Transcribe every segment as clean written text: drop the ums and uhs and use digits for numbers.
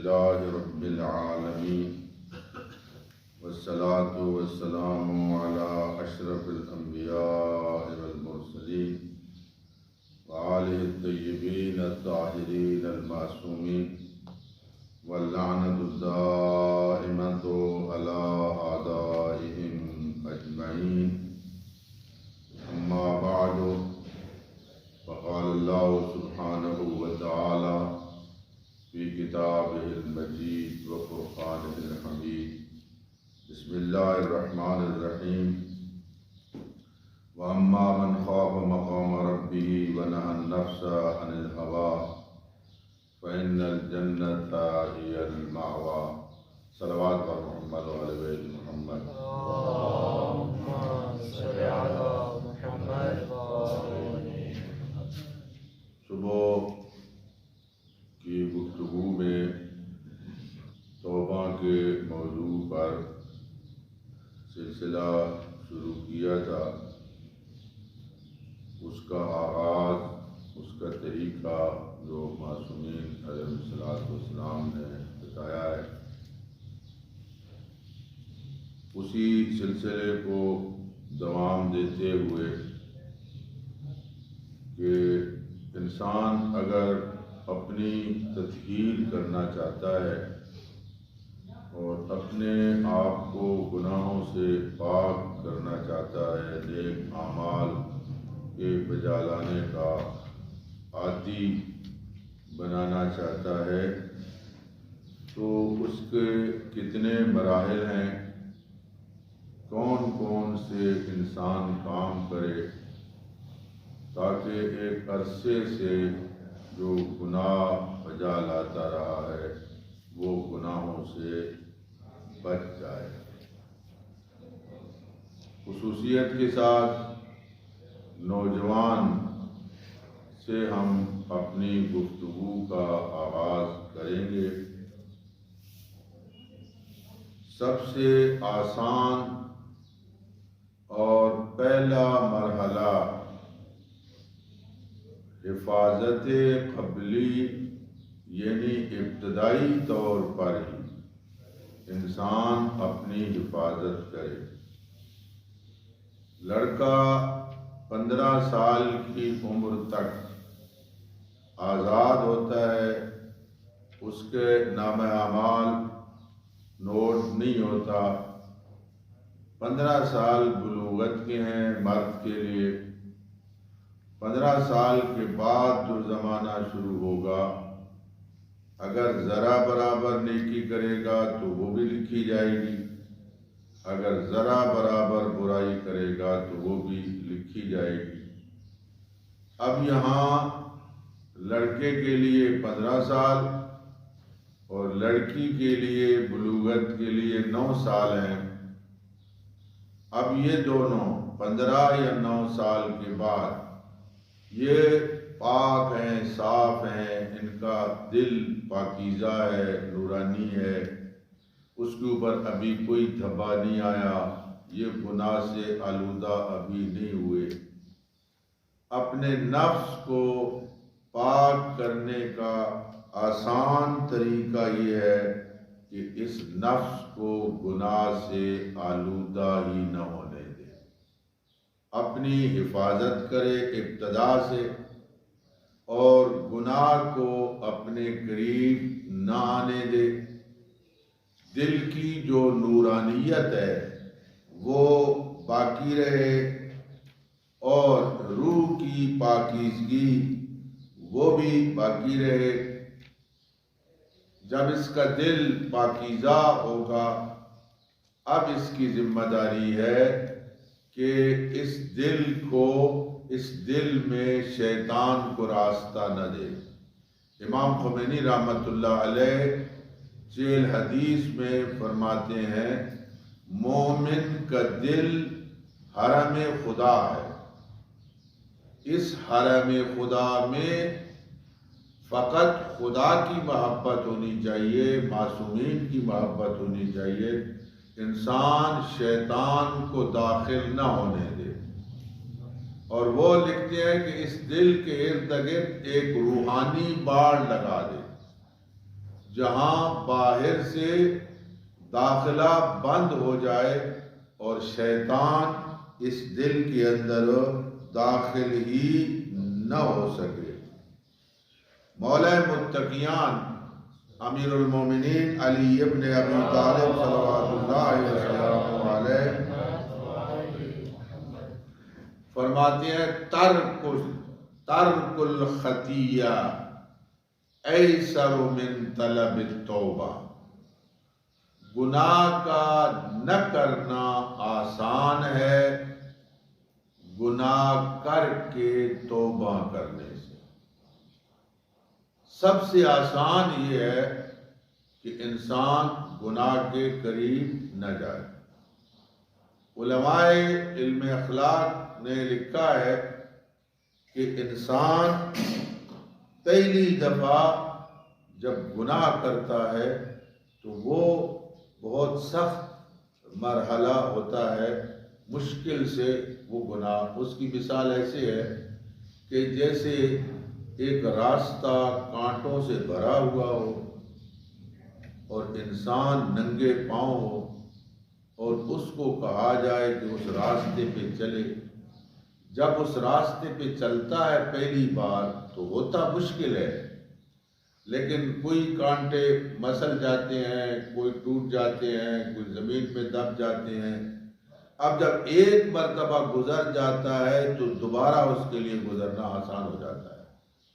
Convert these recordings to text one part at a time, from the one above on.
لله رب العالمين والصلاة والسلام على أشرف الأنبياء والمرسلين وآله الطيبين الطاهرين المعصومين واللعنة الدائمة على أعدائهم أجمعين. أما بعد، فقال الله سبحانه وتعالى في كتابه المجيد وفرقانه الحميد: بسم الله الرحمن الرحيم. وأما من خاف مقام ربه ونهى النفس عن الهوى فإن الجنة هي المأوى. صلوات على محمد وعلى آل محمد. اللهم صل على محمد وعلى صبح کی گفتگو میں توبہ کے موضوع پر سلسلہ شروع کیا تھا. اس کا آغاز، اس کا طریقہ جو معصومین علیہ السلام نے بتایا ہے، اسی سلسلے کو دوام دیتے ہوئے کہ انسان اگر اپنی تطہیر کرنا چاہتا ہے اور اپنے آپ کو گناہوں سے پاک کرنا چاہتا ہے، نیک اعمال کے بجا لانے کا عادی بنانا چاہتا ہے، تو اس کے کتنے مراحل ہیں، کون کون سے انسان کام کرے تاکہ ایک عرصے سے جو گناہ بجا لاتا رہا ہے وہ گناہوں سے بچ جائے. خصوصیت کے ساتھ نوجوان سے ہم اپنی گفتگو کا آغاز کریں گے. سب سے آسان اور پہلا مرحلہ حفاظت قبلی، یعنی ابتدائی طور پر ہی انسان اپنی حفاظت کرے. لڑکا 15 سال کی عمر تک آزاد ہوتا ہے، اس کے نام اعمال نوٹ نہیں ہوتا. 15 سال بلوغت کے ہیں مرد کے لیے. 15 سال کے بعد جو زمانہ شروع ہوگا، اگر ذرا برابر نیکی کرے گا تو وہ بھی لکھی جائے گی، اگر ذرا برابر برائی کرے گا تو وہ بھی لکھی جائے گی. اب یہاں لڑکے کے لیے 15 سال اور لڑکی کے لیے بلوغت کے لیے 9 سال ہیں. اب یہ دونوں 15 یا 9 سال کے بعد یہ پاک ہیں، صاف ہیں، ان کا دل پاکیزہ ہے، نورانی ہے، اس کے اوپر ابھی کوئی دھبا نہیں آیا، یہ گناہ سے آلودہ ابھی نہیں ہوئے. اپنے نفس کو پاک کرنے کا آسان طریقہ یہ ہے کہ اس نفس کو گناہ سے آلودہ ہی نہ ہونے دے، اپنی حفاظت کرے ابتدا سے، اور گناہ کو اپنے قریب نہ آنے دے. دل کی جو نورانیت ہے وہ باقی رہے اور روح کی پاکیزگی وہ بھی باقی رہے. جب اس کا دل پاکیزہ ہوگا، اب اس کی ذمہ داری ہے کہ اس دل میں شیطان کو راستہ نہ دے. امام خمینی رحمۃ اللہ علیہ ذیل حدیث میں فرماتے ہیں، مومن کا دل حرم خدا ہے. اس حرم خدا میں فقط خدا کی محبت ہونی چاہیے، معصومین کی محبت ہونی چاہیے. انسان شیطان کو داخل نہ ہونے دے. اور وہ لکھتے ہیں کہ اس دل کے ارد گرد ایک روحانی باڑ لگا دے. جہاں باہر سے داخلہ بند ہو جائے اور شیطان اس دل کے اندر داخل ہی نہ ہو سکے۔ مولا متقیان امیر المومنین علی ابن ابی طالب صلوات اللہ وسلم علیہ فرماتے ہیں ترک الخطیہ ایسر من طلب التوبہ، گناہ کا نہ کرنا آسان ہے گناہ کر کے توبہ کرنے سے۔ سب سے آسان یہ ہے کہ انسان گناہ کے قریب نہ جائے۔ علماء علم اخلاق نے لکھا ہے کہ انسان پہلی دفعہ جب گناہ کرتا ہے تو وہ بہت سخت مرحلہ ہوتا ہے، مشکل سے وہ گناہ۔ اس کی مثال ایسے ہے کہ جیسے ایک راستہ کانٹوں سے بھرا ہوا ہو اور انسان ننگے پاؤں ہو اور اس کو کہا جائے کہ اس راستے پہ چلے۔ جب اس راستے پہ چلتا ہے پہلی بار تو ہوتا مشکل ہے، لیکن کوئی کانٹے مسل جاتے ہیں، کوئی ٹوٹ جاتے ہیں، کوئی زمین پہ دب جاتے ہیں۔ اب جب ایک مرتبہ گزر جاتا ہے تو دوبارہ اس کے لیے گزرنا آسان ہو جاتا ہے،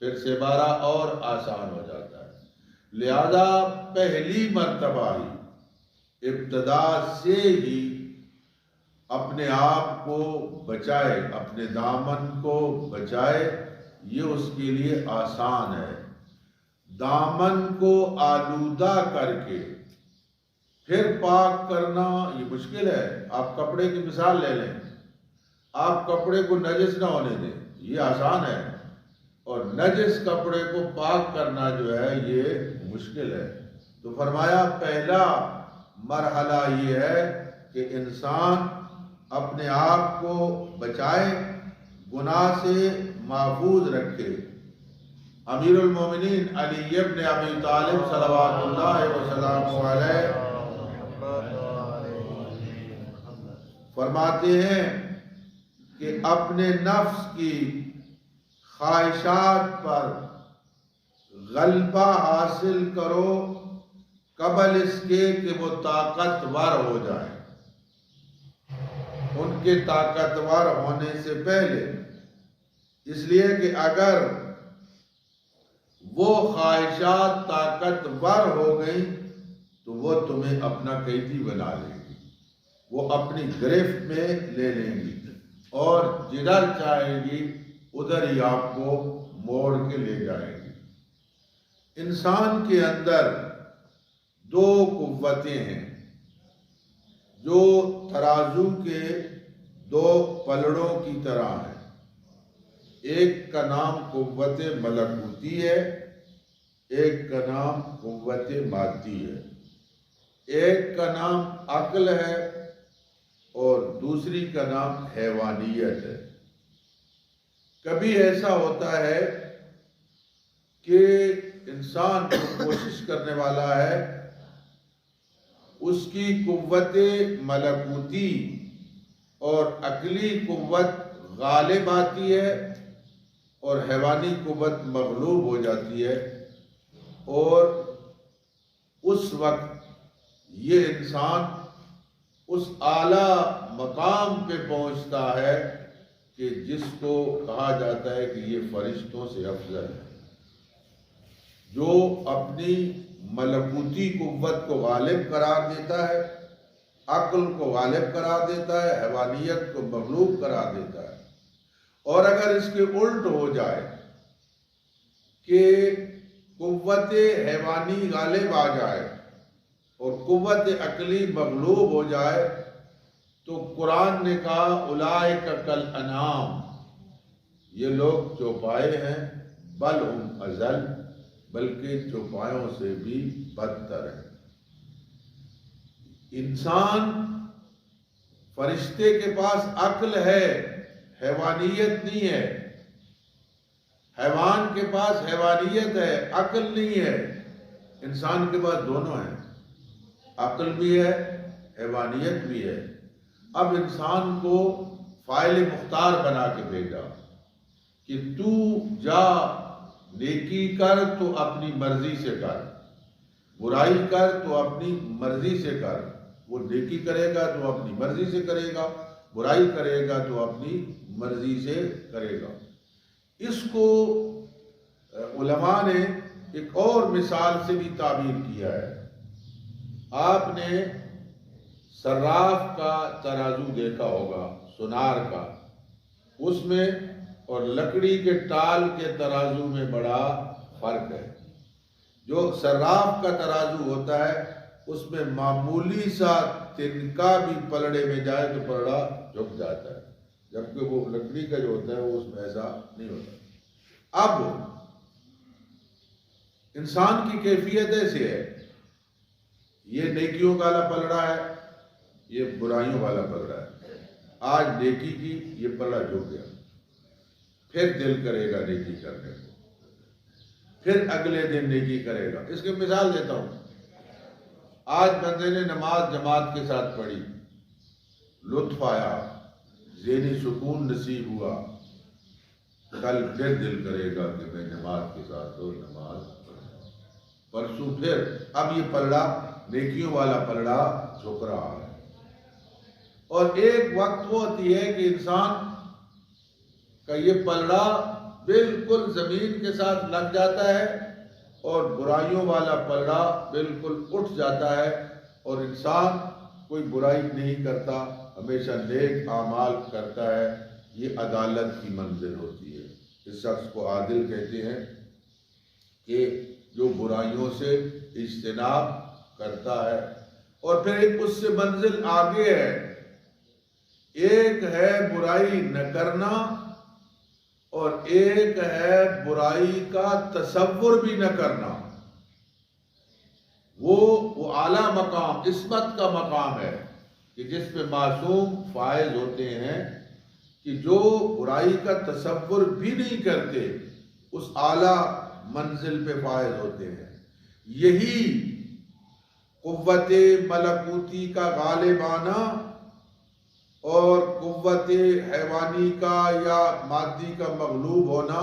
پھر سے بارہ اور آسان ہو جاتا ہے۔ لہذا پہلی مرتبہ ہی ابتدا سے ہی اپنے آپ کو بچائے، اپنے دامن کو بچائے، یہ اس کے لیے آسان ہے۔ دامن کو آلودہ کر کے پھر پاک کرنا یہ مشکل ہے۔ آپ کپڑے کی مثال لے لیں، آپ کپڑے کو نجس نہ ہونے دیں، یہ آسان ہے، اور نجس کپڑے کو پاک کرنا جو ہے یہ مشکل ہے۔ تو فرمایا پہلا مرحلہ یہ ہے کہ انسان اپنے آپ کو بچائے، گناہ سے محفوظ رکھے۔ امیر المومنین علی ابن ابی طالب صلوات اللہ وسلم علیہ فرماتے ہیں کہ اپنے نفس کی خواہشات پر غلبہ حاصل کرو قبل اس کے کہ وہ طاقتور ہو جائیں۔ ان کے طاقتور ہونے سے پہلے، اس لیے کہ اگر وہ خواہشات طاقتور ہو گئی تو وہ تمہیں اپنا قیدی بنا لیں گی، وہ اپنی گرفت میں لے لیں گی اور جدھر چاہیں گی ادھر ہی آپ کو موڑ کے لے جائیں گی۔ انسان کے اندر دو قوتیں ہیں جو ترازو کے دو پلڑوں کی طرح ہیں۔ ایک کا نام قوت ملکوتی ہے، ایک کا نام قوت مادی ہے۔ ایک کا نام عقل ہے اور دوسری کا نام حیوانیت ہے۔ کبھی ایسا ہوتا ہے کہ انسان جو کوشش کرنے والا ہے اس کی قوت ملکوتی اور عقلی قوت غالب آتی ہے اور حیوانی قوت مغلوب ہو جاتی ہے، اور اس وقت یہ انسان اس اعلیٰ مقام پہ پہنچتا ہے کہ جس کو کہا جاتا ہے کہ یہ فرشتوں سے افضل ہے، جو اپنی ملکوتی قوت کو غالب قرار دیتا ہے، عقل کو غالب قرار دیتا ہے، حیوانیت کو مغلوب قرار دیتا ہے۔ اور اگر اس کے الٹ ہو جائے کہ قوت حیوانی غالب آ جائے اور قوت عقلی مغلوب ہو جائے تو قرآن نے کہا اولئک کالانعام، یہ لوگ چوپائے ہیں، بل ہم اضل، بلکہ چوپایوں سے بھی بدتر ہے۔ انسان فرشتے کے پاس عقل ہے، حیوانیت نہیں ہے۔ حیوان کے پاس حیوانیت ہے، عقل نہیں ہے۔ انسان کے پاس دونوں ہیں، عقل بھی ہے، حیوانیت بھی ہے۔ اب انسان کو فاعل مختار بنا کے بھیجا کہ تو جا نیکی کر تو اپنی مرضی سے کر، برائی کر تو اپنی مرضی سے کر۔ وہ نیکی کرے گا تو اپنی مرضی سے کرے گا، برائی کرے گا تو اپنی مرضی سے کرے گا۔ اس کو علماء نے ایک اور مثال سے بھی تعبیر کیا ہے۔ آپ نے صراف کا ترازو دیکھا ہوگا، سونار کا، اس میں اور لکڑی کے ٹال کے ترازو میں بڑا فرق ہے۔ جو صراف کا ترازو ہوتا ہے اس میں معمولی سا تنکا بھی پلڑے میں جائے تو پلڑا جھک جاتا ہے، جبکہ وہ لکڑی کا جو ہوتا ہے وہ اس میں ایسا نہیں ہوتا۔ اب انسان کی کیفیت ایسے ہے، یہ نیکیوں والا پلڑا ہے، یہ برائیوں والا پلڑا ہے۔ آج نیکی کی، یہ پلڑا جھک گیا، پھر دل کرے گا نیکی کرنے کو، پھر اگلے دن نیکی کرے گا۔ اس کی مثال دیتا ہوں۔ آج بندے نے نماز جماعت کے ساتھ پڑھی، لطف آیا، ذہنی سکون نصیب ہوا، کل پھر دل کرے گا کہ میں جماعت کے ساتھ تو نماز پڑھوں، پرسوں پھر۔ اب یہ پلڑا، نیکیوں والا پلڑا جھک رہا ہے۔ اور ایک وقت وہ ہوتی ہے کہ انسان کا یہ پلڑا بالکل زمین کے ساتھ لگ جاتا ہے اور برائیوں والا پلڑا بالکل اٹھ جاتا ہے، اور انسان کوئی برائی نہیں کرتا، ہمیشہ نیک اعمال کرتا ہے۔ یہ عدالت کی منزل ہوتی ہے۔ اس شخص کو عادل کہتے ہیں کہ جو برائیوں سے اجتناب کرتا ہے۔ اور پھر ایک اس سے منزل آگے ہے، ایک ہے برائی نہ کرنا اور ایک ہے برائی کا تصور بھی نہ کرنا۔ وہ اعلیٰ مقام، عصمت کا مقام ہے کہ جس میں معصوم فائز ہوتے ہیں، کہ جو برائی کا تصور بھی نہیں کرتے، اس اعلیٰ منزل پہ فائز ہوتے ہیں۔ یہی قوت ملکوتی کا غالب آنا اور قوت حیوانی کا یا مادی کا مغلوب ہونا،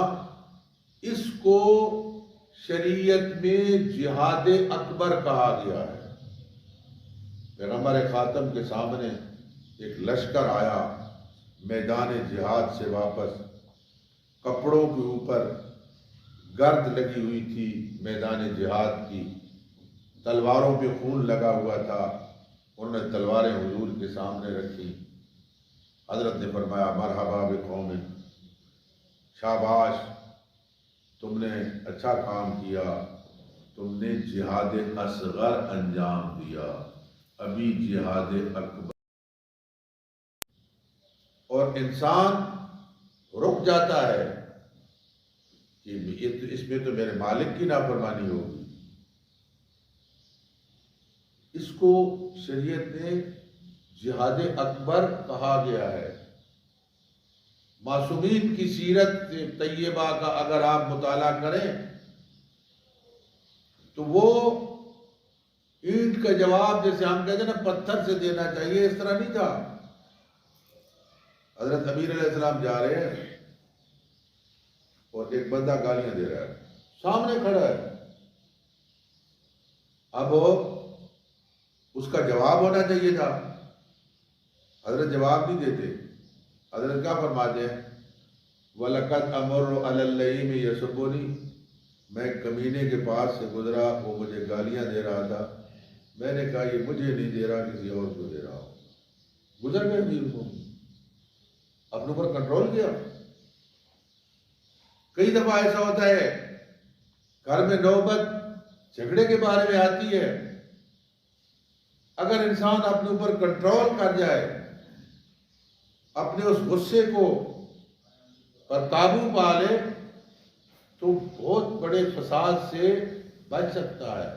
اس کو شریعت میں جہاد اکبر کہا گیا ہے۔ پیغمبر خاتم کے سامنے ایک لشکر آیا، میدان جہاد سے واپس، کپڑوں کے اوپر گرد لگی ہوئی تھی میدان جہاد کی، تلواروں پہ خون لگا ہوا تھا۔ انہوں نے تلواریں حضور کے سامنے رکھی۔ حضرت نے فرمایا مرحبا بقوم، شاباش، تم نے اچھا کام کیا، تم نے جہاد اصغر انجام دیا، ابھی جہاد اکبر۔ اور انسان رک جاتا ہے کہ اس میں تو میرے مالک کی نافرمانی ہوگی۔ اس کو شریعت نے جہاد اکبر کہا گیا ہے۔ معصومین کی سیرت طیبہ کا اگر آپ مطالعہ کریں تو وہ اینٹ کا جواب جیسے ہم کہتے ہیں نا پتھر سے دینا چاہیے، اس طرح نہیں تھا۔ حضرت امیر علیہ السلام جا رہے ہیں اور ایک بندہ گالیاں دے رہا ہے، سامنے کھڑا ہے۔ اب اس کا جواب ہونا چاہیے تھا، حضرت جواب نہیں دیتے۔ حضرت کیا فرماتے ہیں؟ وَلَقَدْ أَمُرُّ عَلَى اللَّئِيمِ يَسُبُّنِي، میں کمینے کے پاس سے گزرا، وہ مجھے گالیاں دے رہا تھا، میں نے کہا یہ مجھے نہیں دے رہا، کسی اور کو دے رہا ہوں۔ گزر گئے امیر کو، اپنے اوپر کنٹرول کیا۔ کئی دفعہ ایسا ہوتا ہے گھر میں نوبت جھگڑے کے بارے میں آتی ہے، اگر انسان اپنے اوپر کنٹرول کر جائے، اپنے اس غصے کو پر قابو پا لے، تو بہت بڑے فساد سے بچ سکتا ہے۔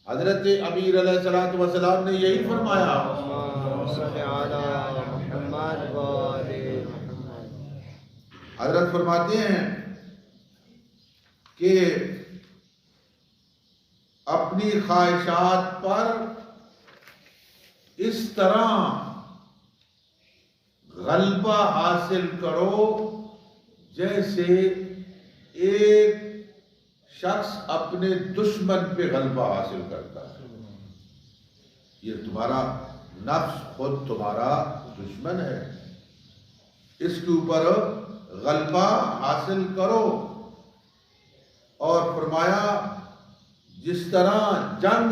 حضرت امیر علیہ السلام نے یہی فرمایا۔ حضرت فرماتے ہیں کہ اپنی خواہشات پر اس طرح غلبہ حاصل کرو جیسے ایک شخص اپنے دشمن پہ غلبہ حاصل کرتا ہے۔ یہ تمہارا نفس خود تمہارا دشمن ہے، اس کے اوپر غلبہ حاصل کرو۔ اور فرمایا جس طرح جنگ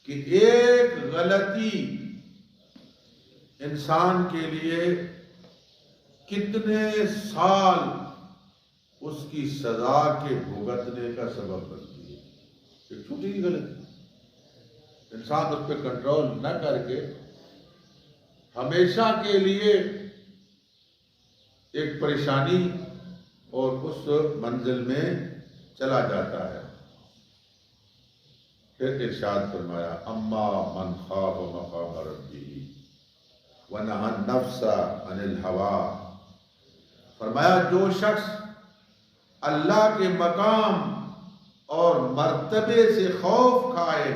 کہ ایک غلطی انسان کے لیے کتنے سال اس کی سزا کے بھگتنے کا سبب بنتی ہے۔ ایک چھوٹی سی غلطی انسان اس پہ کنٹرول نہ کر کے ہمیشہ کے لیے ایک پریشانی اور اس منزل میں چلا جاتا ہے۔ پھر ارشاد فرمایا اما من خاف مقام ربہ ونہى النفس عن الہوى، فرمایا جو شخص اللہ کے مقام اور مرتبے سے خوف کھائے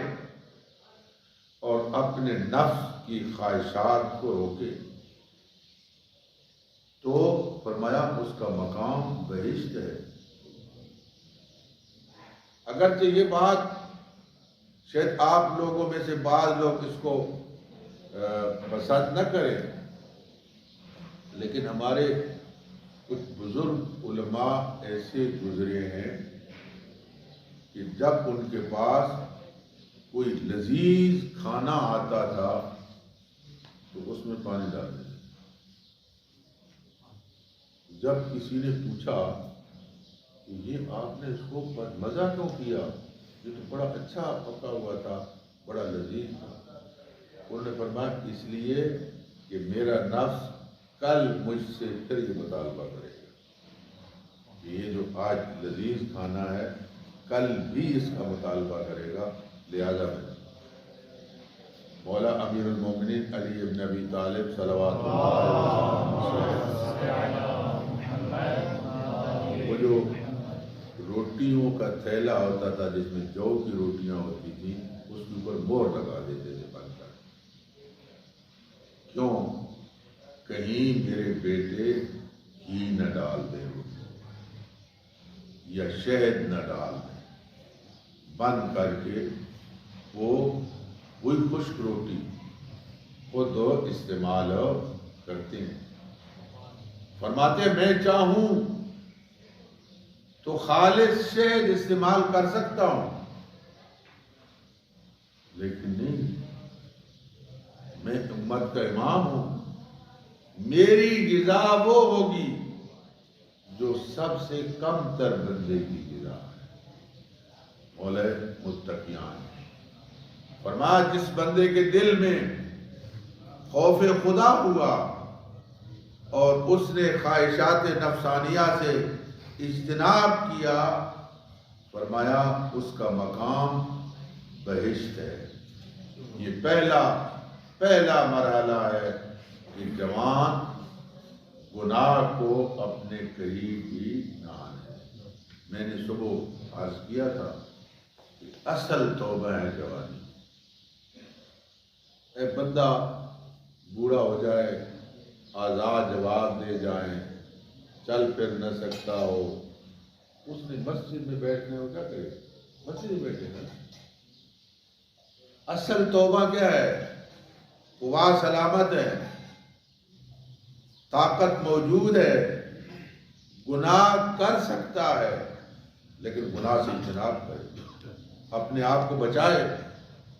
اور اپنے نفس کی خواہشات کو روکے تو فرمایا اس کا مقام بہشت ہے۔ اگرچہ یہ بات شاید آپ لوگوں میں سے بعض لوگ اس کو پسند نہ کریں، لیکن ہمارے کچھ بزرگ علماء ایسے گزرے ہیں کہ جب ان کے پاس کوئی لذیذ کھانا آتا تھا تو اس میں پانی ڈال دیتے۔ جب کسی نے پوچھا کہ یہ آپ نے اس کو مزہ کیوں کیا، یہ تو بڑا اچھا پکا ہوا تھا، بڑا لذیذ تھا، انہوں نے فرمایا اس لیے کہ میرا نفس کل مجھ سے پھر یہ مطالبہ کرے گا کہ یہ جو آج لذیذ کھانا ہے کل بھی اس کا مطالبہ کرے گا، لہذا میں مولا امیر المومنین علی ابن ابی طالب صلوات اللہ وہ جو روٹیوں کا تھیلا ہوتا تھا جس میں جو کی روٹیاں ہوتی تھیں اس کے اوپر مور لگا دیتے تھے بند کر، کیوں؟ کہیں میرے بیٹے گھی نہ ڈال دیں یا شہد نہ ڈال دیں، بند کر کے وہی خشک روٹی خود استعمال کرتے ہیں۔ فرماتے میں چاہوں تو خالص شہد استعمال کر سکتا ہوں، لیکن نہیں، میں امت کا امام ہوں، میری غذا وہ ہوگی جو سب سے کم تر بندے کی غذا ہے۔ مولا متقیان فرمایا جس بندے کے دل میں خوف خدا ہوا اور اس نے خواہشات نفسانیہ سے اجتناب کیا، فرمایا اس کا مقام بہشت ہے۔ یہ پہلا مرحلہ ہے کہ جوان گناہ کو اپنے قریب ہی نہ آنے۔ میں نے صبح عرض کیا تھا کہ اصل توبہ ہے جوانی۔ اے بندہ بوڑھا ہو جائے، آزاد جواب دے جائیں، چل پھر نہ سکتا ہو، اس نے مسجد میں بیٹھنے ہو کیا کرے؟ مسجد میں بیٹھے نا۔ اصل توبہ کیا ہے؟ قوا سلامت ہے، طاقت موجود ہے، گناہ کر سکتا ہے، لیکن گناہ سے اجتناب کرے، اپنے آپ کو بچائے،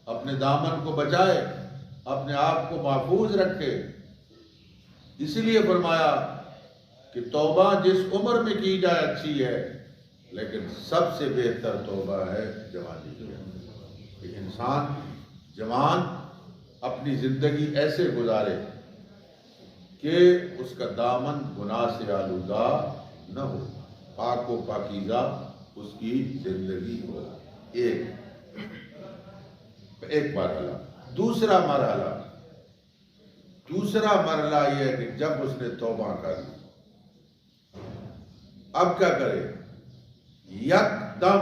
اپنے دامن کو بچائے، اپنے آپ کو محفوظ رکھے۔ اس لیے فرمایا کہ توبہ جس عمر میں کی جائے اچھی ہے، لیکن سب سے بہتر توبہ ہے جوانی کی، کہ انسان جوان اپنی زندگی ایسے گزارے کہ اس کا دامن گناہ سے آلودہ نہ ہو، پاک و پاکیزہ اس کی زندگی ہو۔ ایک مرحلہ۔ دوسرا مرحلہ یہ ہے کہ جب اس نے توبہ کر لی، اب کیا کرے؟ یک دم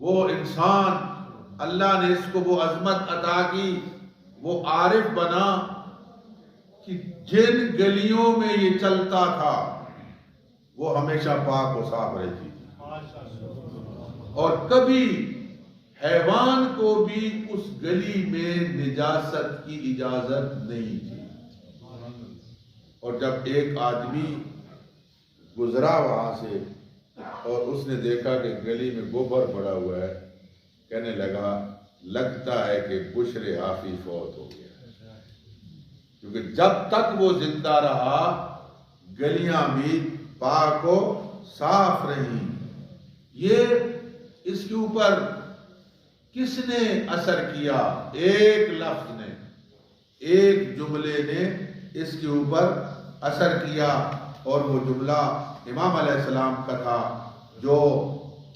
وہ انسان اللہ نے اس کو وہ عظمت عطا کی، وہ عارف بنا کہ جن گلیوں میں یہ چلتا تھا وہ ہمیشہ پاک و صاف رہتی تھی، اور کبھی حیوان کو بھی اس گلی میں نجاست کی اجازت نہیں تھی۔ اور جب ایک آدمی گزرا وہاں سے اور اس نے دیکھا کہ گلی میں گوبر پڑا ہوا ہے، کہنے لگا لگتا ہے کہ بشر حافی فوت ہو گیا، کیونکہ جب تک وہ زندہ رہا گلیاں بھی پاک و صاف رہیں۔ یہ اس کے اوپر کس نے اثر کیا؟ ایک لفظ نے، ایک جملے نے اس کے اوپر اثر کیا، اور وہ جملہ امام علیہ السلام کا تھا جو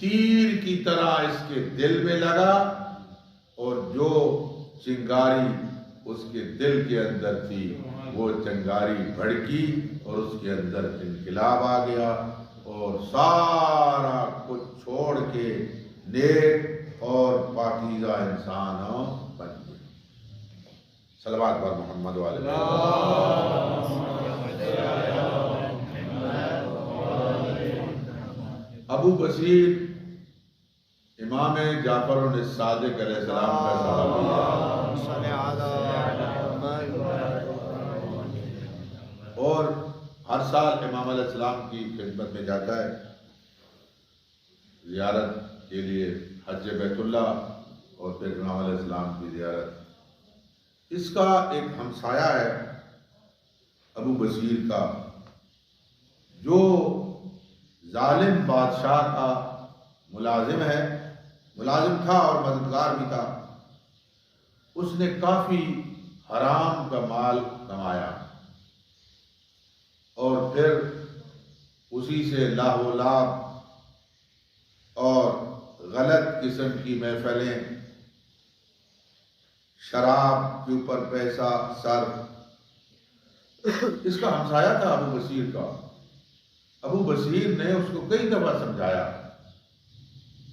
تیر کی طرح اس کے دل میں لگا، اور جو چنگاری اس کے دل کے اندر تھی وہ چنگاری بھڑکی اور اس کے اندر انقلاب آ گیا، اور سارا کچھ چھوڑ کے نیک اور پاکیزہ انسان بن گیا۔ صلوات پر محمد والے ابو بصیر امام جعفر الصادق علیہ السلام کا صحابی ہے، اور ہر سال امام علیہ السلام کی خدمت میں جاتا ہے زیارت کے لیے، حج بیت اللہ اور پھر امام علیہ السلام کی زیارت۔ اس کا ایک ہمسایہ ہے ابو بصیر کا، جو ظالم بادشاہ کا ملازم تھا اور مددگار بھی تھا۔ اس نے کافی حرام کا مال کمایا اور پھر اسی سے لاہ و لعب اور غلط قسم کی محفلیں، شراب کے اوپر پیسہ صرف۔ اس کا ہمسایہ تھا ابو بصیر کا۔ ابو بصیر نے اس کو کئی دفعہ سمجھایا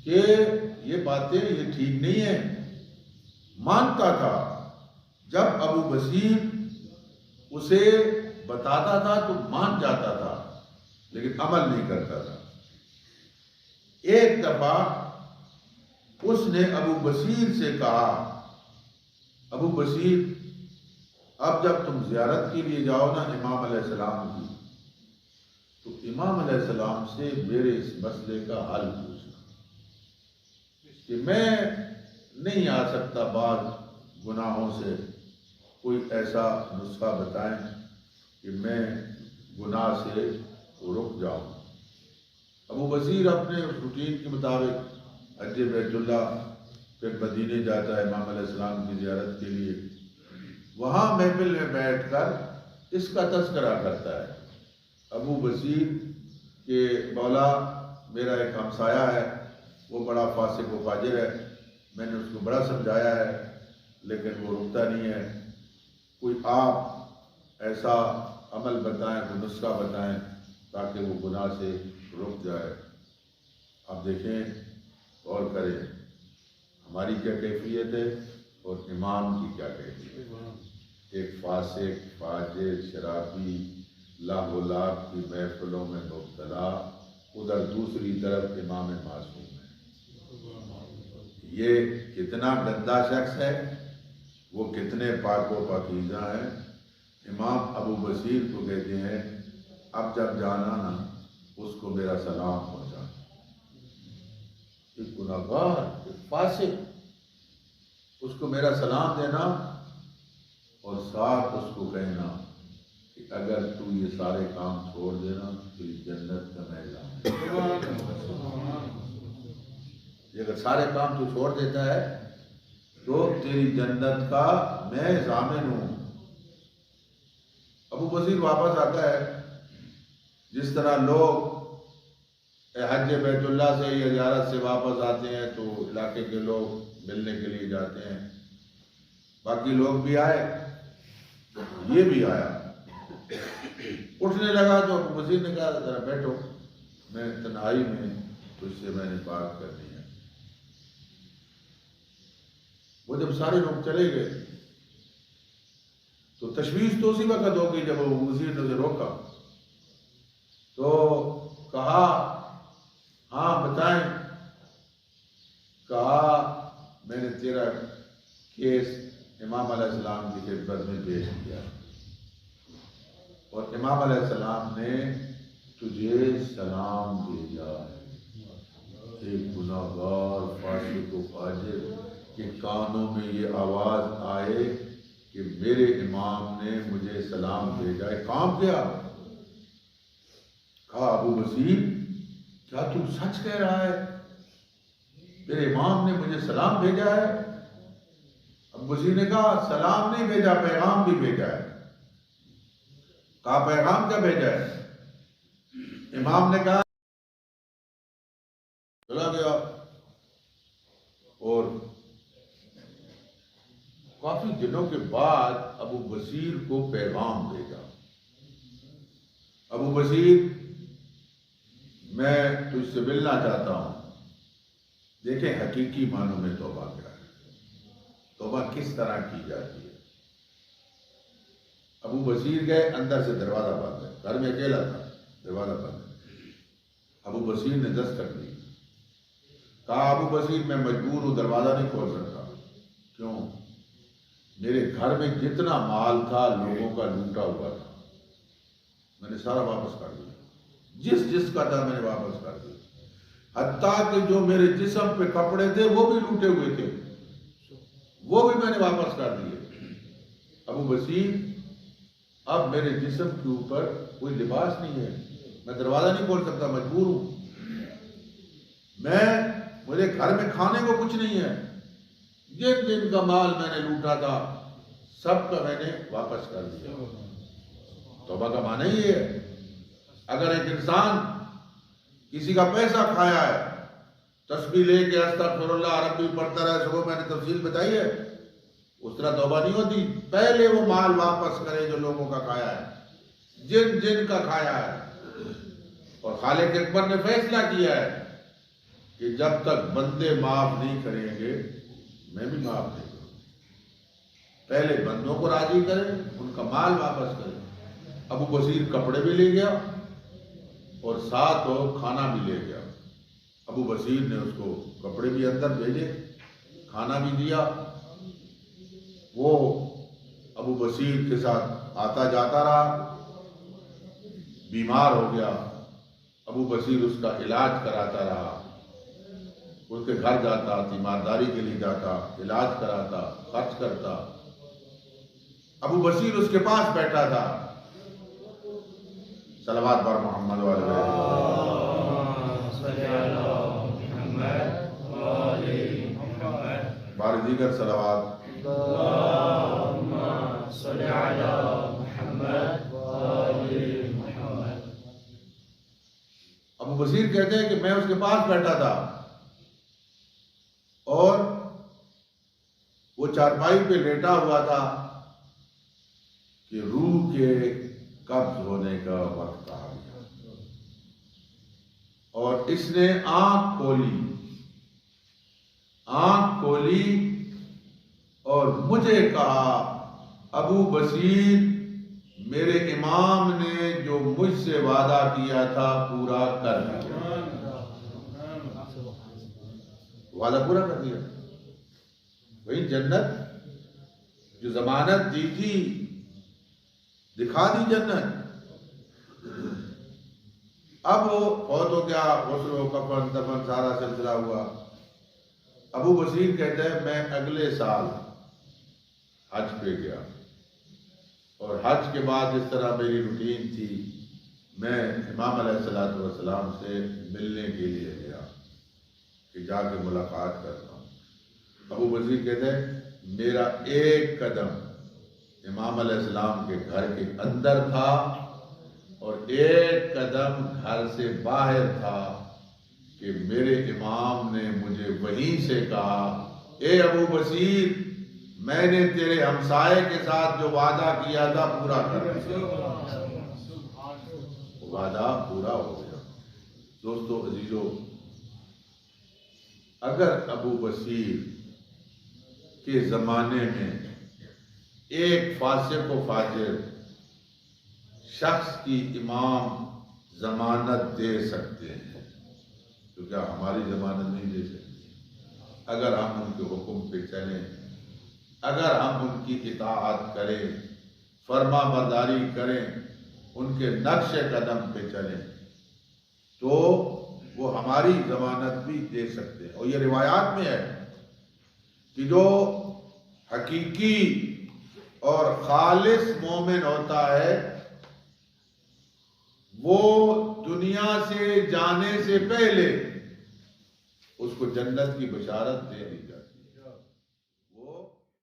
کہ یہ باتیں یہ ٹھیک نہیں ہیں، مانتا تھا۔ جب ابو بصیر اسے بتاتا تھا تو مان جاتا تھا، لیکن عمل نہیں کرتا تھا۔ ایک دفعہ اس نے ابو بصیر سے کہا، ابو بصیر اب جب تم زیارت کے لیے جاؤ نا امام علیہ السلام کی، تو امام علیہ السلام سے میرے اس مسئلے کا حل پوچھنا، کہ میں نہیں آ سکتا بعض گناہوں سے، کوئی ایسا نسخہ بتائیں کہ میں گناہ سے رک جاؤں۔ ابو بصیر اپنے روٹین کے مطابق حج بیت اللہ پھر مدینے جاتا ہے امام علیہ السلام کی زیارت کے لیے۔ وہاں محفل میں بیٹھ کر اس کا تذکرہ کرتا ہے، ابو بصیر کہ مولا میرا ایک ہمسایہ ہے، وہ بڑا فاسق و فاجر ہے، میں نے اس کو بڑا سمجھایا ہے لیکن وہ رکتا نہیں ہے، کوئی آپ ایسا عمل بتائیں، کوئی نسخہ بتائیں تاکہ وہ گناہ سے رک جائے۔ آپ دیکھیں غور کریں ہماری کیا کیفیت ہے اور امام کی کیا کیفیت ہے۔ ایک فاسق فاجر شرابی لاہ و لعب کی محفلوں میں مبتلا، ادھر دوسری طرف امام معصوم ہے۔ یہ کتنا گندا شخص ہے، وہ کتنے پاک و پاکیزہ ہیں۔ امام ابو بصیر کو کہتے ہیں اب جب جانا نا اس کو میرا سلام پہنچا۔ ایک گناہگار، ایک فاسق، اس کو میرا سلام دینا اور ساتھ اس کو کہنا کہ اگر تو یہ سارے کام چھوڑ دینا تو یہ جنت کا میدان ہے۔ اگر سارے کام تو چھوڑ دیتا ہے تو تیری جنت کا میں ضامن ہوں۔ ابو بصیر واپس آتا ہے، جس طرح لوگ حج بیت اللہ سے یا زیارت سے واپس آتے ہیں تو علاقے کے لوگ ملنے کے لیے جاتے ہیں، باقی لوگ بھی آئے، یہ بھی آیا، اٹھنے لگا تو ابو بصیر نے کہا ذرا بیٹھو، میں تنہائی میں تجھ سے میں نے بات کرنی ہے۔ وہ جب سارے لوگ چلے گئے تو تشویش تو اسی وقت ہوگی جب ابو بصیر نے اسے روکا تو کہا ہاں بتائیں. کہا میں نے تیرا کیس امام علیہ السلام کی خدمت میں پیش کیا اور امام علیہ السلام نے تجھے سلام بھیجا ہے. ایک گناہگار فاسق و فاجر کے کانوں میں یہ آواز آئے کہ میرے امام نے مجھے سلام بھیجا ہے. کام کیا؟ کہا ابو بصیر کیا تو سچ کہہ رہا ہے؟ میرے امام نے مجھے سلام بھیجا ہے. ابو بصیر نے کہا سلام نہیں بھیجا، پیغام بھی بھیجا ہے. کہا پیغام کیا بھیجا ہے؟ امام نے کہا چلا گیا اور کافی دنوں کے بعد ابو بصیر کو پیغام بھیجا. ابو بصیر میں تجھ سے ملنا چاہتا ہوں. دیکھیں حقیقی معنوں میں توبہ کیا ہے، توبہ کس طرح کی جاتی ہے. ابو بصیر گئے، اندر سے دروازہ بند ہے، گھر میں اکیلا تھا، دروازہ بند ہے. ابو بصیر نے دستک دی. کہا ابو بصیر میں مجبور ہوں، دروازہ نہیں کھول سکتا. کیوں؟ میرے گھر میں جتنا مال تھا لوگوں کا لوٹا ہوا تھا، میں نے سارا واپس کر دیا. جس کا تھا میں نے واپس کر دیا. حتیٰ کہ جو میرے جسم پہ کپڑے تھے وہ بھی لوٹے ہوئے تھے، وہ بھی میں نے واپس کر دیے. ابو بصیر اب میرے جسم کے اوپر کوئی لباس نہیں ہے، میں دروازہ نہیں کھول سکتا، مجبور ہوں. مجھے گھر میں کھانے کو کچھ نہیں ہے. جن کا مال میں نے لوٹا تھا سب کا میں نے واپس کر دیا. توبہ کا معنی یہ ہے. اگر ایک انسان کسی کا پیسہ کھایا ہے، تسبیح لے کے استغفر اللہ ربی پڑھتا رہے، صبح میں نے تفصیل بتائی ہے، اس طرح توبہ نہیں ہوتی. پہلے وہ مال واپس کرے جو لوگوں کا کھایا ہے، جن کا کھایا ہے. اور خالق اکبر نے فیصلہ کیا ہے کہ جب تک بندے معاف نہیں کریں گے میں بھی معاف نہیں کروں. پہلے بندوں کو راضی کریں، ان کا مال واپس کریں. ابو بصیر کپڑے بھی لے گیا اور ساتھ وہ کھانا بھی لے گیا. ابو بصیر نے اس کو کپڑے بھی اندر بھیجے، کھانا بھی دیا. وہ ابو بصیر کے ساتھ آتا جاتا رہا، بیمار ہو گیا. ابو بصیر اس کا علاج کراتا رہا، اس کے گھر جاتا، تیمارداری کے لیے جاتا، علاج کراتا، خرچ کرتا. ابو بصیر اس کے پاس بیٹھا تھا. صلوات بر محمد والے بار دیگر صلوات. ابو بصیر کہتے ہیں کہ میں اس کے پاس بیٹھا تھا اور وہ چارپائی پہ لیٹا ہوا تھا کہ روح کے قبض ہونے کا وقت آ گیا. اور اس نے آنکھ کھولی اور مجھے کہا ابو بصیر میرے امام نے جو مجھ سے وعدہ کیا تھا پورا کر دیا. وعدہ پورا کر دیا. وہی جنت جو ضمانت دی تھی دکھا دی جنت. اب وہ فوت ہو گیا، غسل و کفن دفن سارا سلسلہ ہوا. ابو بصیر کہتے ہیں میں اگلے سال حج پہ گیا اور حج کے بعد اس طرح میری روٹین تھی، میں امام علیہ السلام سے ملنے کے لیے گیا کہ جا کے ملاقات کرتا ہوں. ابو بصیر کہتے ہیں میرا ایک قدم امام علیہ السلام کے گھر کے اندر تھا اور ایک قدم گھر سے باہر تھا کہ میرے امام نے مجھے وہیں سے کہا اے ابو بصیر میں نے تیرے ہمسائے کے ساتھ جو وعدہ کیا تھا پورا کر دیا. وعدہ پورا ہو گیا. دوستو عزیزو، اگر ابو بصیر کے زمانے میں ایک فاسق و فاجر شخص کی امام ضمانت دے سکتے ہیں، کیونکہ ہماری ضمانت نہیں دے سکتے۔ اگر ہم ان کے حکم پہ چلیں، اگر ہم ان کی اطاعت کریں، فرما برداری کریں، ان کے نقش قدم پہ چلیں، تو وہ ہماری ضمانت بھی دے سکتے ہیں۔ اور یہ روایات میں ہے کہ جو حقیقی اور خالص مومن ہوتا ہے وہ دنیا سے جانے سے پہلے اس کو جنت کی بشارت دے دی جاتی ہے۔